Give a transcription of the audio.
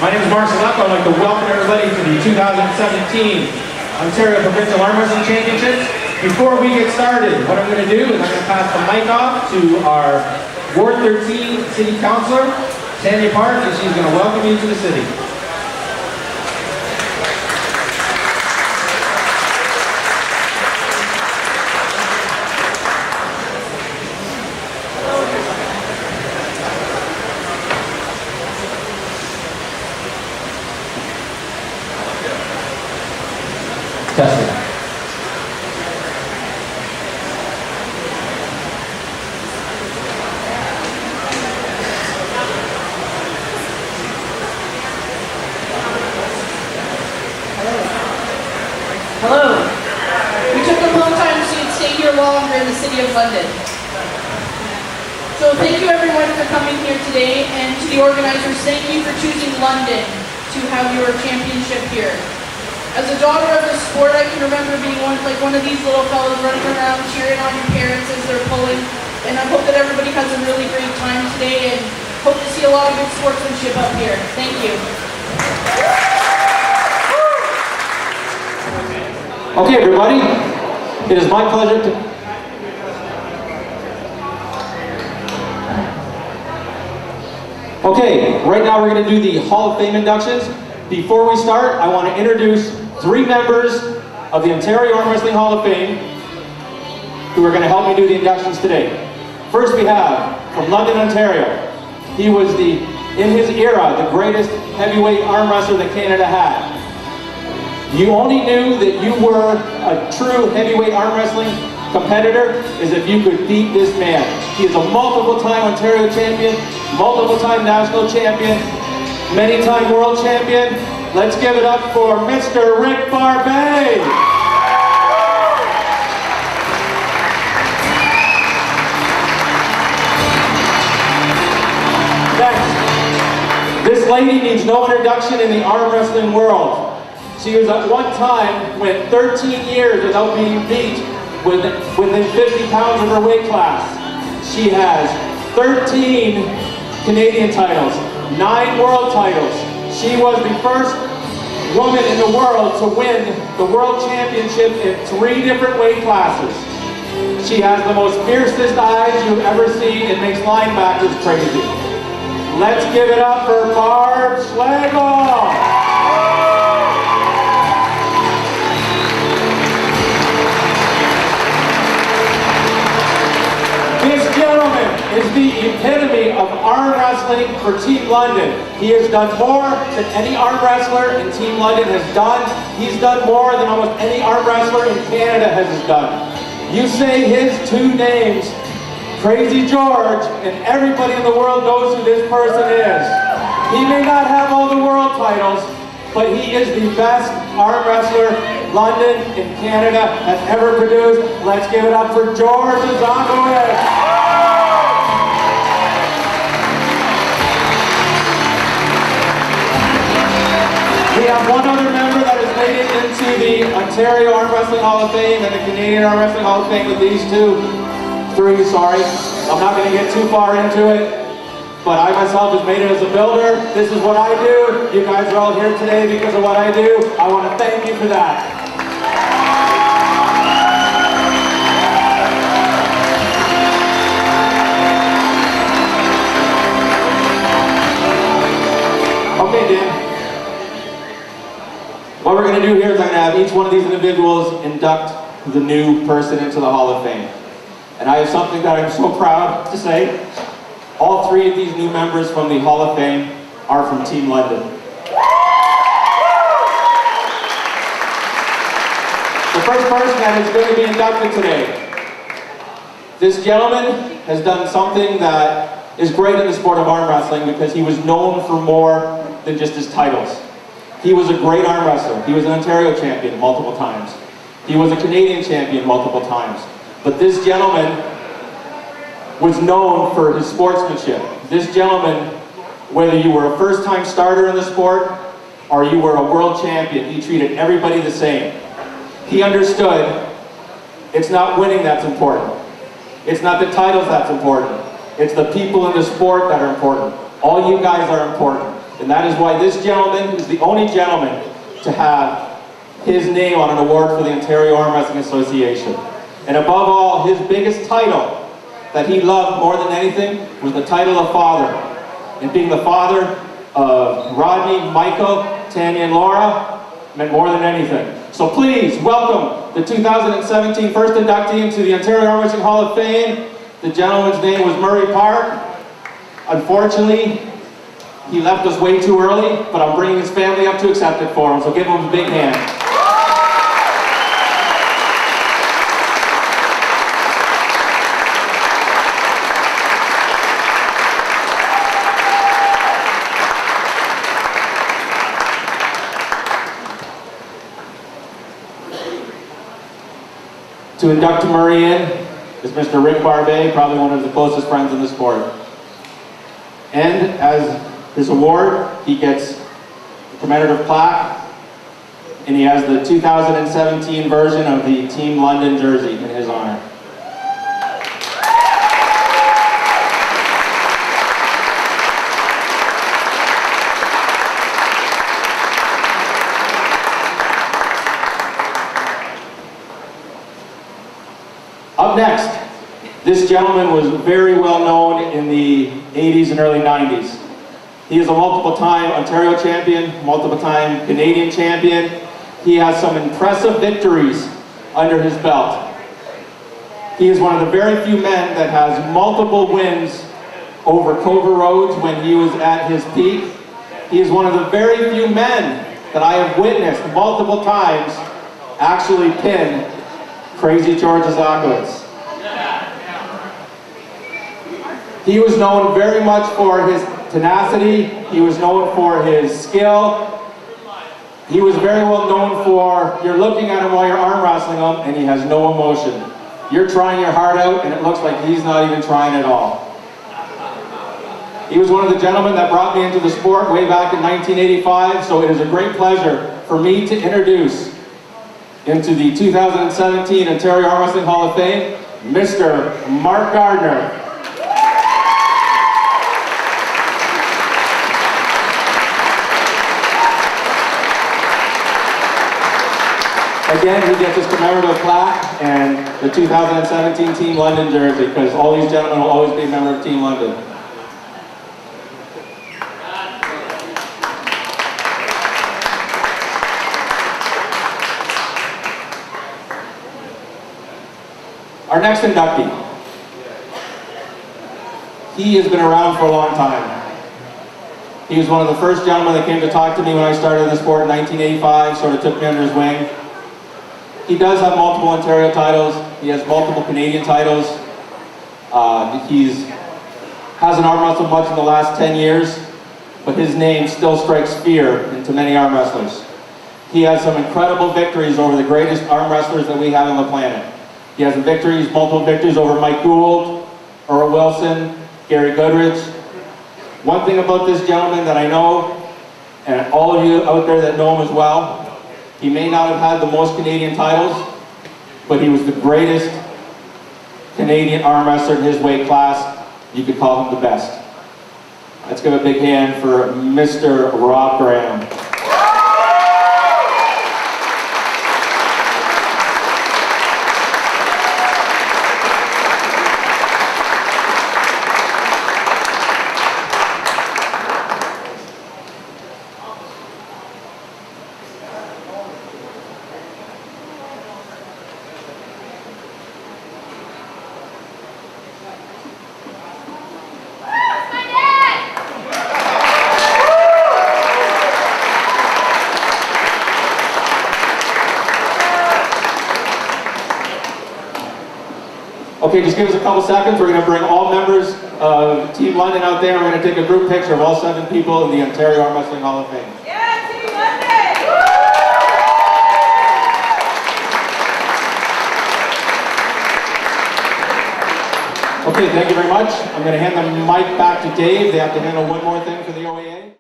My name is Marcel. I'd like to welcome everybody to the 2017 Ontario Provincial Arm Wrestling Championships. Before we get started, what I'm going to do is I'm going to pass the mic off to our Ward 13 City Councilor, Tanya Park, and she's going to welcome you to the city. Testing. Hello. We took a long time so you'd stay here longer in the City of London. So thank you everyone for coming here today, and to the organizers, thank you for choosing London to have your championship here. As a daughter of the sport, I can remember being one of these little fellas running around cheering on your parents as they're pulling, and I hope that everybody has a really great time today and hope to see a lot of good sportsmanship up here. Thank you. Okay, everybody, it is my pleasure to... Okay, right now we're going to do the Hall of Fame inductions. Before we start, I want to introduce 3 members of the Ontario Arm Wrestling Hall of Fame who are going to help me do the inductions today. First we have, from London, Ontario, he was in his era, the greatest heavyweight arm wrestler that Canada had. You only knew that you were a true heavyweight arm wrestling competitor is if you could beat this man. He is a multiple-time Ontario champion, multiple-time national champion, many-time world champion. Let's give it up for Mr. Rick Barbet. Next, this lady needs no introduction in the arm wrestling world. She was at one time went 13 years without being beat within 50 pounds of her weight class. She has 13 Canadian titles, 9 world titles. She was the first woman in the world to win the world championship in 3 different weight classes. She has the most fiercest eyes you've ever seen. It makes linebackers crazy. Let's give it up for Barb Schlegel. This gentleman is the epitome of arm wrestling for Team London. He has done more than any arm wrestler in Team London has done. He's done more than almost any arm wrestler in Canada has done. You say his 2 names, Crazy George, and everybody in the world knows who this person is. He may not have all the world titles, but he is the best arm wrestler London and Canada has ever produced. Let's give it up for George Zagowicz. We have one other member that has made it into the Ontario Arm Wrestling Hall of Fame and the Canadian Arm Wrestling Hall of Fame with these 3, sorry. I'm not going to get too far into it, but I myself have made it as a builder. This is what I do. You guys are all here today because of what I do. I want to thank you for that. Okay, Dan. What we're going to do here is I'm going to have each one of these individuals induct the new person into the Hall of Fame. And I have something that I'm so proud to say. All 3 of these new members from the Hall of Fame are from Team London. The first person that is going to be inducted today. This gentleman has done something that is great in the sport of arm wrestling because he was known for more than just his titles. He was a great arm wrestler. He was an Ontario champion multiple times. He was a Canadian champion multiple times. But this gentleman was known for his sportsmanship. This gentleman, whether you were a first-time starter in the sport or you were a world champion, he treated everybody the same. He understood it's not winning that's important. It's not the titles that's important. It's the people in the sport that are important. All you guys are important. And that is why this gentleman is the only gentleman to have his name on an award for the Ontario Arm Wrestling Association. And above all, his biggest title that he loved more than anything was the title of father. And being the father of Rodney, Michael, Tanya, and Laura meant more than anything. So please welcome the 2017 first inductee into the Ontario Arm Wrestling Hall of Fame. The gentleman's name was Murray Park. Unfortunately, he left us way too early, but I'm bringing his family up to accept it for him, so give him a big hand. To induct Murray in is Mr. Rick Barbet, probably one of the closest friends in the sport. And as his award, he gets a commemorative plaque, and he has the 2017 version of the Team London jersey in his honor. Up next, this gentleman was very well known in the 80s and early 90s. He is a multiple-time Ontario champion, multiple-time Canadian champion. He has some impressive victories under his belt. He is one of the very few men that has multiple wins over Cobra Rhodes when he was at his peak. He is one of the very few men that I have witnessed multiple times actually pin Crazy George Zachowicz. He was known very much for his tenacity. He was known for his skill. He was very well known for, you're looking at him while you're arm wrestling him and he has no emotion. You're trying your heart out and it looks like he's not even trying at all. He was one of the gentlemen that brought me into the sport way back in 1985, so it is a great pleasure for me to introduce into the 2017 Ontario Arm Wrestling Hall of Fame, Mr. Mark Gardner. Again, he gets his commemorative plaque and the 2017 Team London jersey, because all these gentlemen will always be a member of Team London. Our next inductee. He has been around for a long time. He was one of the first gentlemen that came to talk to me when I started the sport in 1985, sort of took me under his wing. He does have multiple Ontario titles. He has multiple Canadian titles. He hasn't arm wrestled much in the last 10 years, but his name still strikes fear into many arm wrestlers. He has some incredible victories over the greatest arm wrestlers that we have on the planet. He has victories, multiple victories over Mike Gould, Earl Wilson, Gary Goodrich. One thing about this gentleman that I know, and all of you out there that know him as well, he may not have had the most Canadian titles, but he was the greatest Canadian arm wrestler in his weight class. You could call him the best. Let's give a big hand for Mr. Rob Graham. Okay, just give us a couple seconds. We're going to bring all members of Team London out there. We're going to take a group picture of all 7 people in the Ontario Arm Wrestling Hall of Fame. Yeah, Team London! Okay, thank you very much. I'm going to hand the mic back to Dave. They have to handle one more thing for the OAA.